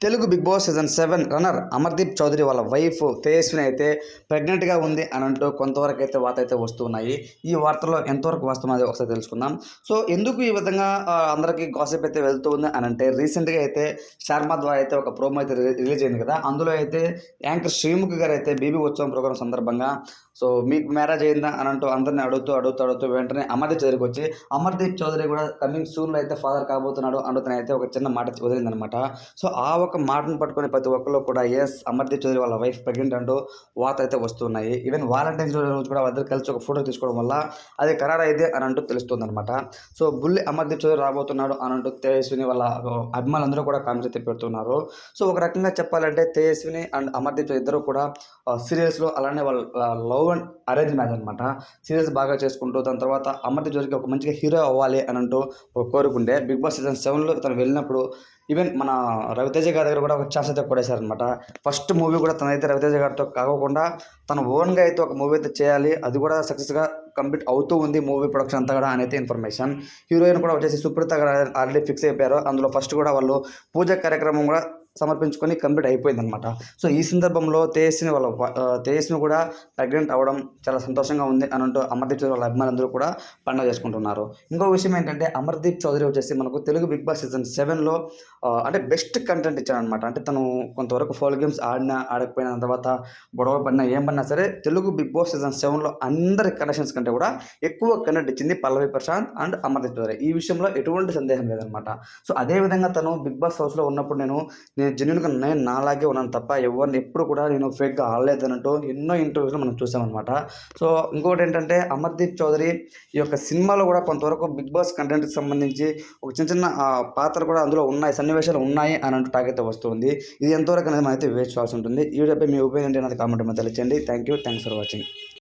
Telugu Bigg Boss season 7 runner Amardeep Chowdary వాళ్ళ wife Tejaswini అయితే ప్రెగ్నెంట్గా ఉంది అని అంటూ కొంతవరకు అయితే వార్త అయితే వస్తున్నాయి. ఈ వార్తలో ఎంతవరకు వాస్తవం అది ఒకసారి తెలుసుకుందాం. సో ఎందుకు ఈ విధంగా అందరికీ గాసిప్ అయితే వెళ్తూ ఉంది అని అంటే రీసెంట్గా అయితే శర్మ ద్వారా అయితే ఒక ప్రోమో అయితే రిలీజ్ అయింది కదా. అందులో అయితే యాంకర్ శ్రీముఖి గారు అయితే బీబీ ఉత్సవం ప్రోగ్రాం సందర్భంగా సో మీకు మ్యారేజ్ అయిందా అని అంటూ అందరిని అడుగుతూ వెంటనే అమర్దీప్ చౌదరికి వచ్చి అమర్దీప్ చౌదరి కూడా కమింగ్ సూన్లో అయితే ఫాదర్ కాబోతున్నాడు అంటూ అయితే ఒక చిన్న మాట వదిలిందనమాట. సో ఆ ఒక మాటను పట్టుకొని ప్రతి ఒక్కరు కూడా ఎస్ అమర్దీప్ చౌదరి వాళ్ళ వైఫ్ ప్రెగ్నెంట్ అంటూ వార్త అయితే వస్తున్నాయి. ఈవెన్ వాలంటైన్స్ డే రోజు కూడా వాళ్ళిద్దరు కలిసి ఒక ఫోటో తీసుకోవడం వల్ల అది ఖరారైంది అని అంటూ తెలుస్తుంది అనమాట. సో బుల్లి అమర్దీప్ చౌదరి రాబోతున్నాడు అని అంటూ తేజస్విని వాళ్ళ అభిమానులందరూ కూడా కామెంట్స్ అయితే పెడుతున్నారు. సో ఒక రకంగా చెప్పాలంటే తేజస్విని అండ్ అమర్దీప్ చౌదరి ఇద్దరు కూడా సీరియల్స్లో అలానే వాళ్ళ లవ్ అండ్ అరేంజ్ మ్యాచ్ అనమాట. సీరియల్స్ బాగా చేసుకుంటూ దాని తర్వాత అమర్దీప్ చౌదరికి ఒక మంచిగా హీరో అవ్వాలి అని అంటూ కోరుకుంటే బిగ్ బాస్ సీజన్ 7లో తను వెళ్ళినప్పుడు ఈవెన్ మన రవితేజ గారి దగ్గర కూడా ఒక ఛాన్స్ అయితే కొడేశారనమాట. ఫస్ట్ మూవీ కూడా తనైతే రవితేజ గారితో కాకుండా తన ఓన్గా అయితే ఒక మూవీ అయితే చేయాలి, అది కూడా సక్సెస్గా కంప్లీట్ అవుతూ ఉంది మూవీ ప్రొడక్షన్ అంతా కూడా అనేది ఇన్ఫర్మేషన్. హీరోయిన్ కూడా వచ్చేసి సుప్రీత గారు ఆల్రెడీ ఫిక్స్ అయిపోయారు. అందులో ఫస్ట్ కూడా వాళ్ళు పూజ కార్యక్రమం కూడా సమర్పించుకొని కంప్లీట్ అయిపోయిందనమాట. సో ఈ సందర్భంలో తేజస్ని కూడా ప్రెగ్నెంట్ అవ్వడం చాలా సంతోషంగా ఉంది అని అంటూ అమర్దీప్ చౌదరి వాళ్ళ అభిమానులందరూ కూడా పండుగ చేసుకుంటున్నారు. ఇంకో విషయం ఏంటంటే అమర్దీప్ చౌదరి వచ్చేసి మనకు తెలుగు బిగ్ బాస్ సీజన్ 7లో అంటే బెస్ట్ కంటెంట్ ఇచ్చాడనమాట. అంటే తను కొంతవరకు ఫోల్ గేమ్స్ ఆడినా ఆడకపోయిన తర్వాత గొడవ పడినా ఏం పడినా సరే తెలుగు బిగ్ బాస్ సీజన్ 7లో అందరి కండిషన్స్ కంటే కూడా ఎక్కువ కంటెంట్ ఇచ్చింది పల్లవి ప్రశాంత్ అండ్ అమర్దీప్ చౌదరి. ఈ విషయంలో ఎటువంటి సందేహం లేదనమాట. సో అదేవిధంగా తను బిగ్ బాస్ హౌస్లో ఉన్నప్పుడు నేను జెన్యున్గా నేను నాలాగే ఉన్నాను తప్ప ఎవరిని ఎప్పుడు కూడా నేను ఫేక్గా ఆడలేదన్నట్టు ఎన్నో ఇంటర్వ్యూస్లో మనం చూసామన్నమాట. సో ఇంకోటి ఏంటంటే అమర్దీప్ చౌదరి ఈ యొక్క సినిమాలో కూడా కొంతవరకు బిగ్ బాస్ కంటెంట్కి సంబంధించి ఒక చిన్న చిన్న పాత్రలు కూడా అందులో ఉన్నాయి, సన్నివేశాలు ఉన్నాయి అని అంటూ టాక్ అయితే వస్తుంది. ఇది ఎంతవరకు అనేది మనం అయితే వేస్ట్ చేయాల్సి ఉంటుంది. ఈ వీడియోపై మీ ఒపీనియన్ అనేది కామెంట్ మీద తెలియచేయండి. Thanks for watching.